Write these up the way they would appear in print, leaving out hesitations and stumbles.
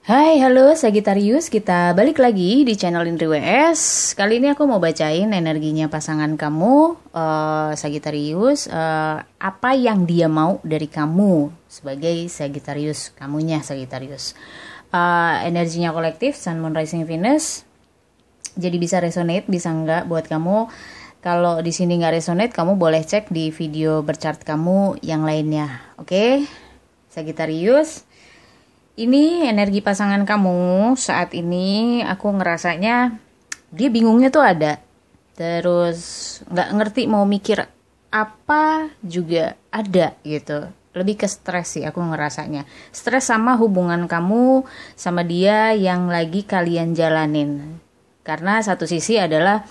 Hai, halo Sagittarius, kita balik lagi di channel Indri WS. Kali ini aku mau bacain energinya pasangan kamu, Sagittarius. Apa yang dia mau dari kamu sebagai Sagittarius, kamunya Sagittarius. Energinya kolektif, Sun, Moon, Rising, Venus. Jadi bisa resonate, bisa enggak buat kamu. Kalau di sini nggak resonate, kamu boleh cek di video berchart kamu yang lainnya. Oke, Sagittarius. Ini energi pasangan kamu saat ini, aku ngerasanya dia bingungnya tuh ada. Terus nggak ngerti mau mikir apa juga ada gitu. Lebih ke stres sih aku ngerasanya. Stres sama hubungan kamu sama dia yang lagi kalian jalanin. Karena satu sisi adalah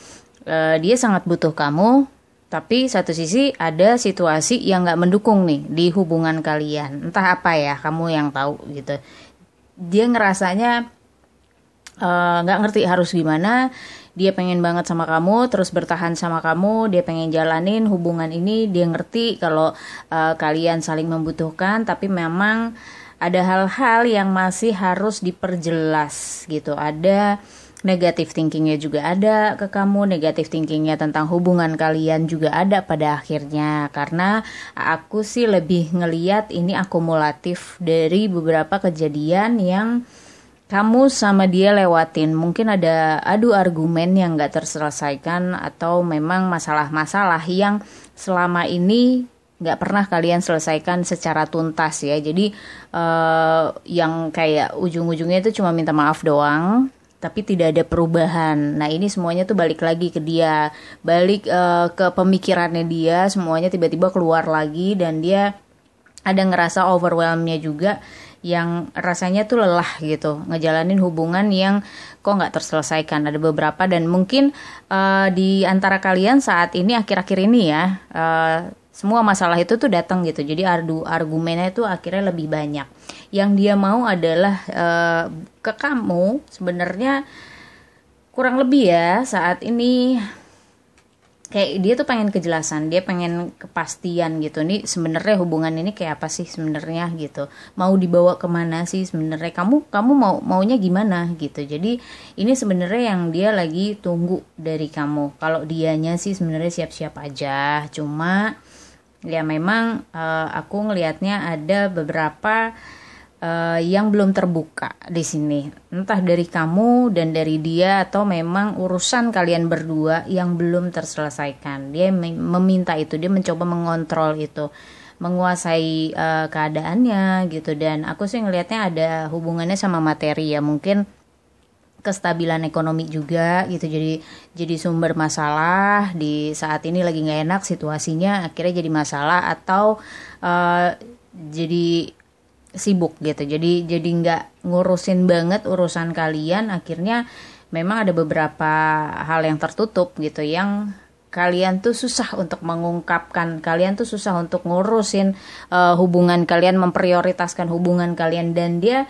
dia sangat butuh kamu, tapi satu sisi ada situasi yang nggak mendukung nih di hubungan kalian. Entah apa ya, kamu yang tahu gitu. Dia ngerasanya nggak ngerti harus gimana. Dia pengen banget sama kamu, terus bertahan sama kamu. Dia pengen jalanin hubungan ini. Dia ngerti kalau kalian saling membutuhkan, tapi memang ada hal-hal yang masih harus diperjelas gitu. Ada negative thinkingnya juga ada ke kamu, negative thinkingnya tentang hubungan kalian juga ada pada akhirnya. Karena aku sih lebih ngeliat ini akumulatif dari beberapa kejadian yang kamu sama dia lewatin. Mungkin ada adu argumen yang gak terselesaikan, atau memang masalah-masalah yang selama ini gak pernah kalian selesaikan secara tuntas ya. Jadi yang kayak ujung-ujungnya itu cuma minta maaf doang, tapi tidak ada perubahan. Nah ini semuanya tuh balik lagi ke dia, balik ke pemikirannya dia, semuanya tiba-tiba keluar lagi. Dan dia ada ngerasa overwhelmnya juga, yang rasanya tuh lelah gitu ngejalanin hubungan yang kok nggak terselesaikan. Ada beberapa, dan mungkin di antara kalian saat ini, akhir-akhir ini ya, semua masalah itu tuh datang gitu. Jadi argumennya itu akhirnya lebih banyak. Yang dia mau adalah ke kamu sebenarnya kurang lebih ya saat ini, kayak dia tuh pengen kejelasan, dia pengen kepastian gitu. Nih sebenarnya hubungan ini kayak apa sih sebenarnya gitu, mau dibawa kemana sih sebenarnya, kamu maunya gimana gitu. Jadi ini sebenarnya yang dia lagi tunggu dari kamu. Kalau dianya sih sebenarnya siap-siap aja, cuma ya memang aku ngelihatnya ada beberapa yang belum terbuka di sini, entah dari kamu dan dari dia, atau memang urusan kalian berdua yang belum terselesaikan. Dia meminta itu, dia mencoba mengontrol itu, menguasai keadaannya gitu. Dan aku sih ngelihatnya ada hubungannya sama materi ya, mungkin kestabilan ekonomi juga gitu. Jadi sumber masalah di saat ini lagi nggak enak situasinya, akhirnya jadi masalah, atau jadi sibuk gitu. Jadi nggak ngurusin banget urusan kalian. Akhirnya memang ada beberapa hal yang tertutup gitu, yang kalian tuh susah untuk mengungkapkan, kalian tuh susah untuk ngurusin hubungan kalian, memprioritaskan hubungan kalian. Dan dia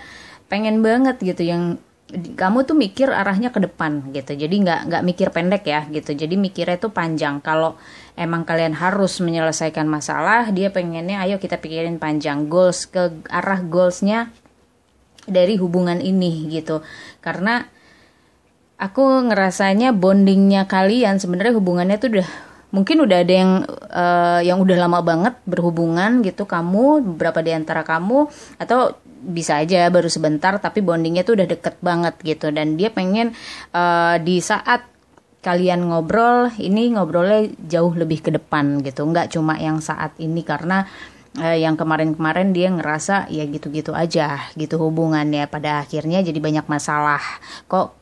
pengen banget gitu yang kamu tuh mikir arahnya ke depan gitu. Jadi nggak mikir pendek ya gitu. Jadi mikirnya tuh panjang. Kalau emang kalian harus menyelesaikan masalah, dia pengennya ayo kita pikirin panjang, goals, ke arah goalsnya dari hubungan ini gitu. Karena aku ngerasanya bondingnya kalian sebenarnya, hubungannya tuh mungkin udah ada yang udah lama banget berhubungan gitu, kamu beberapa di antara kamu, atau bisa aja baru sebentar tapi bondingnya tuh udah deket banget gitu. Dan dia pengen di saat kalian ngobrol ini, ngobrolnya jauh lebih ke depan gitu, nggak cuma yang saat ini. Karena yang kemarin-kemarin dia ngerasa ya gitu-gitu aja gitu hubungannya, pada akhirnya jadi banyak masalah. Kok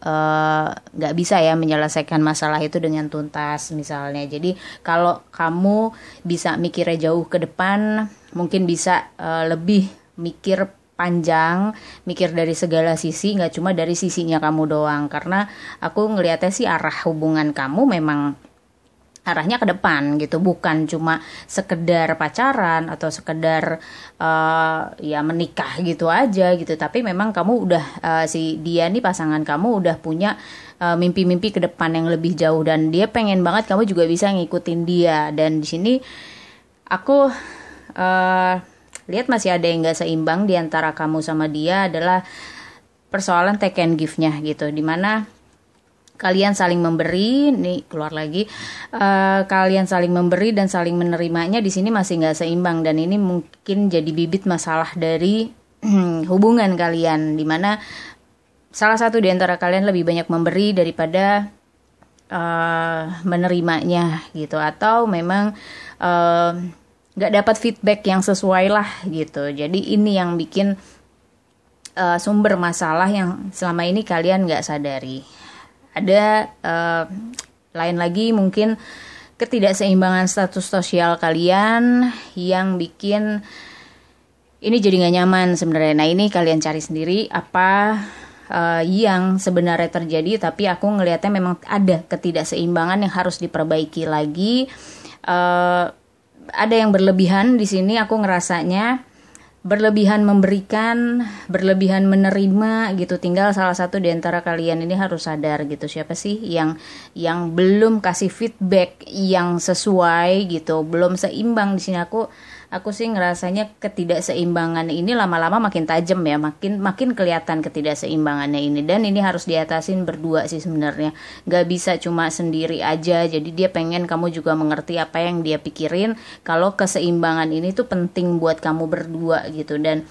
nggak bisa ya menyelesaikan masalah itu dengan tuntas misalnya. Jadi kalau kamu bisa mikirnya jauh ke depan, mungkin bisa lebih mikir panjang, mikir dari segala sisi, nggak cuma dari sisinya kamu doang. Karena aku ngelihatnya sih arah hubungan kamu memang arahnya ke depan gitu, bukan cuma sekedar pacaran atau sekedar ya menikah gitu aja gitu. Tapi memang kamu udah si dia nih, pasangan kamu udah punya mimpi-mimpi ke depan yang lebih jauh, dan dia pengen banget kamu juga bisa ngikutin dia. Dan di sini aku lihat masih ada yang gak seimbang di antara kamu sama dia, adalah persoalan take and give-nya gitu, dimana kalian saling memberi, nih keluar lagi, kalian saling memberi dan saling menerimanya di sini masih nggak seimbang, dan ini mungkin jadi bibit masalah dari hubungan kalian, dimana salah satu di antara kalian lebih banyak memberi daripada menerimanya gitu, atau memang nggak dapat feedback yang sesuai lah gitu. Jadi ini yang bikin sumber masalah yang selama ini kalian nggak sadari. Ada lain lagi mungkin ketidakseimbangan status sosial kalian yang bikin ini jadi nggak nyaman sebenarnya. Nah ini kalian cari sendiri apa yang sebenarnya terjadi, tapi aku ngelihatnya memang ada ketidakseimbangan yang harus diperbaiki lagi. Ada yang berlebihan di sini, aku ngerasanya berlebihan memberikan, berlebihan menerima gitu. Tinggal salah satu di antara kalian ini harus sadar gitu, siapa sih yang belum kasih feedback yang sesuai gitu, belum seimbang di sini. Aku sih ngerasanya ketidakseimbangan ini lama-lama makin tajam ya, makin kelihatan ketidakseimbangannya ini, dan ini harus diatasin berdua sih sebenarnya, nggak bisa cuma sendiri aja. Jadi dia pengen kamu juga mengerti apa yang dia pikirin, kalau keseimbangan ini tuh penting buat kamu berdua gitu. Dan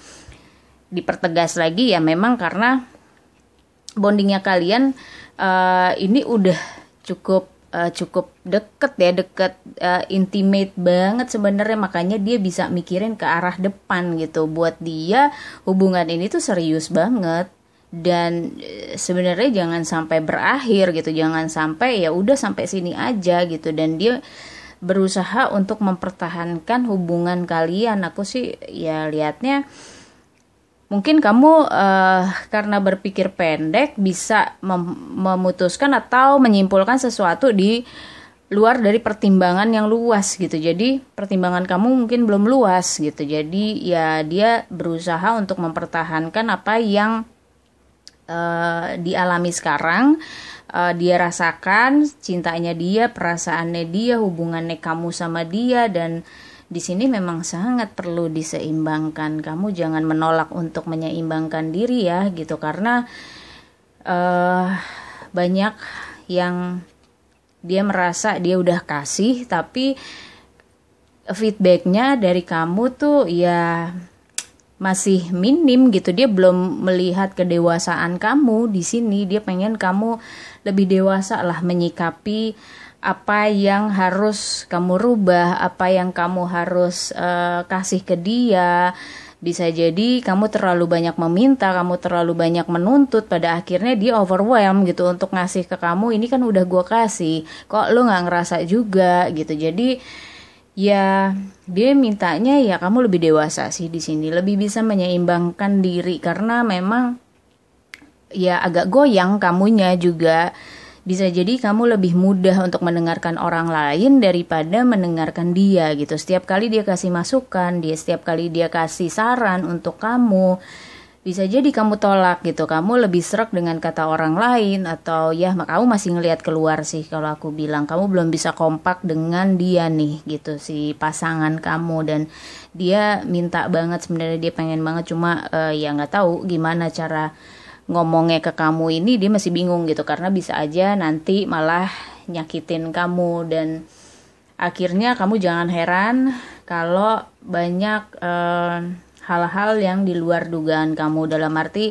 dipertegas lagi ya, memang karena bondingnya kalian ini udah cukup deket intimate banget sebenarnya, makanya dia bisa mikirin ke arah depan gitu. Buat dia hubungan ini tuh serius banget, dan sebenarnya jangan sampai berakhir gitu, jangan sampai ya udah sampai sini aja gitu. Dan dia berusaha untuk mempertahankan hubungan kalian. Aku sih ya lihatnya mungkin kamu karena berpikir pendek bisa memutuskan atau menyimpulkan sesuatu di luar dari pertimbangan yang luas gitu. Jadi pertimbangan kamu mungkin belum luas gitu. Jadi ya dia berusaha untuk mempertahankan apa yang dialami sekarang, dia rasakan, cintanya dia, perasaannya dia, hubungannya kamu sama dia. Dan di sini memang sangat perlu diseimbangkan. Kamu jangan menolak untuk menyeimbangkan diri ya gitu, karena banyak yang dia merasa dia udah kasih, tapi feedbacknya dari kamu tuh ya masih minim gitu. Dia belum melihat kedewasaan kamu di sini. Dia pengen kamu lebih dewasa lah menyikapi apa yang harus kamu rubah, apa yang kamu harus kasih ke dia. Bisa jadi kamu terlalu banyak meminta, kamu terlalu banyak menuntut, pada akhirnya dia overwhelmed gitu untuk ngasih ke kamu. Ini kan udah gue kasih, kok lo gak ngerasa juga gitu. Jadi ya dia mintanya ya kamu lebih dewasa sih di sini, lebih bisa menyeimbangkan diri, karena memang ya agak goyang kamunya juga. Bisa jadi kamu lebih mudah untuk mendengarkan orang lain daripada mendengarkan dia gitu. Setiap kali dia kasih masukan, setiap kali dia kasih saran untuk kamu, bisa jadi kamu tolak gitu. Kamu lebih serak dengan kata orang lain, atau ya kamu masih ngelihat keluar sih kalau aku bilang. Kamu belum bisa kompak dengan dia nih gitu, si pasangan kamu. Dan dia minta banget sebenarnya, dia pengen banget, cuma ya nggak tahu gimana cara ngomongnya ke kamu ini. Dia masih bingung gitu, karena bisa aja nanti malah nyakitin kamu. Dan akhirnya kamu jangan heran kalau banyak hal-hal yang di luar dugaan kamu. Dalam arti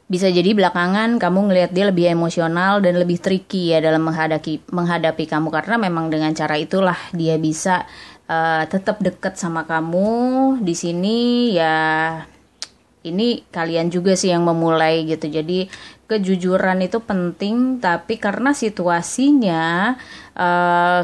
bisa jadi belakangan kamu ngelihat dia lebih emosional dan lebih tricky ya dalam menghadapi kamu, karena memang dengan cara itulah dia bisa tetap dekat sama kamu. Di sini ya ini kalian juga sih yang memulai gitu. Jadi kejujuran itu penting, tapi karena situasinya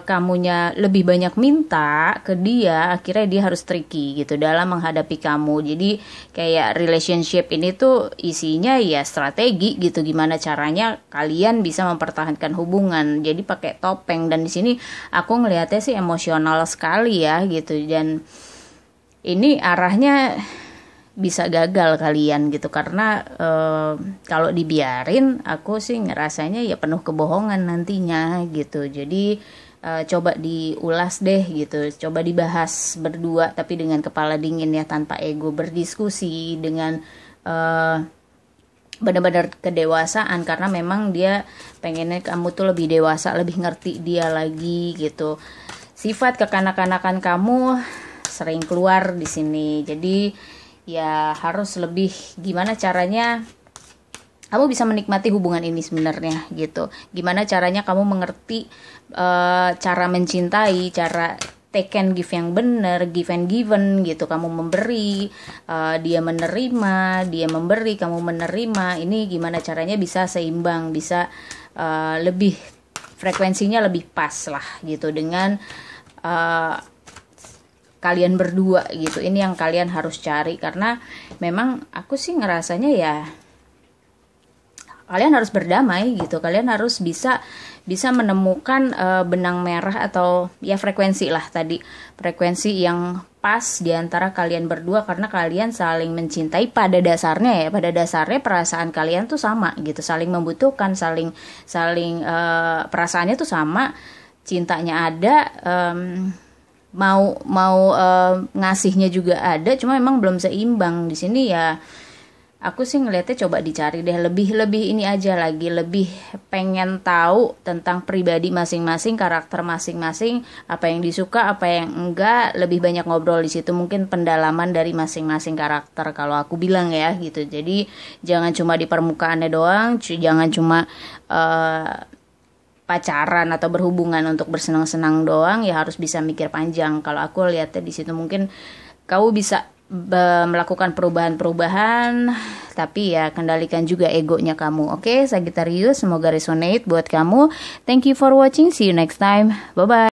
kamunya lebih banyak minta ke dia, akhirnya dia harus tricky gitu dalam menghadapi kamu. Jadi kayak relationship ini tuh isinya ya strategi gitu, gimana caranya kalian bisa mempertahankan hubungan. Jadi pakai topeng, dan di sini aku ngelihatnya sih emosional sekali ya gitu. Dan ini arahnya bisa gagal kalian gitu, karena kalau dibiarin aku sih ngerasanya ya penuh kebohongan nantinya gitu. Jadi coba diulas deh gitu, coba dibahas berdua tapi dengan kepala dingin ya, tanpa ego, berdiskusi dengan benar-benar kedewasaan, karena memang dia pengennya kamu tuh lebih dewasa, lebih ngerti dia lagi gitu. Sifat kekanak-kanakan kamu sering keluar di sini. Jadi ya harus lebih gimana caranya kamu bisa menikmati hubungan ini sebenarnya gitu. Gimana caranya kamu mengerti cara mencintai, cara take and give yang benar, give and given gitu. Kamu memberi, dia menerima, dia memberi, kamu menerima. Ini gimana caranya bisa seimbang, bisa lebih frekuensinya lebih pas lah gitu dengan kalian berdua gitu. Ini yang kalian harus cari, karena memang aku sih ngerasanya ya kalian harus berdamai gitu. Kalian harus bisa menemukan benang merah atau ya frekuensi lah tadi, frekuensi yang pas di antara kalian berdua, karena kalian saling mencintai pada dasarnya ya. Pada dasarnya perasaan kalian tuh sama gitu, saling membutuhkan, saling perasaannya tuh sama, cintanya ada, mau ngasihnya juga ada, cuma memang belum seimbang di sini ya. Aku sih ngeliatnya coba dicari deh lebih ini aja lagi, lebih pengen tahu tentang pribadi masing-masing, karakter masing-masing, apa yang disuka, apa yang enggak, lebih banyak ngobrol di situ, mungkin pendalaman dari masing-masing karakter kalau aku bilang ya gitu. Jadi jangan cuma di permukaannya doang, jangan cuma pacaran atau berhubungan untuk bersenang-senang doang, ya harus bisa mikir panjang. Kalau aku lihatnya di situ mungkin kamu bisa melakukan perubahan-perubahan, tapi ya kendalikan juga egonya kamu. Oke, Sagittarius, semoga resonate buat kamu. Thank you for watching, see you next time, bye bye.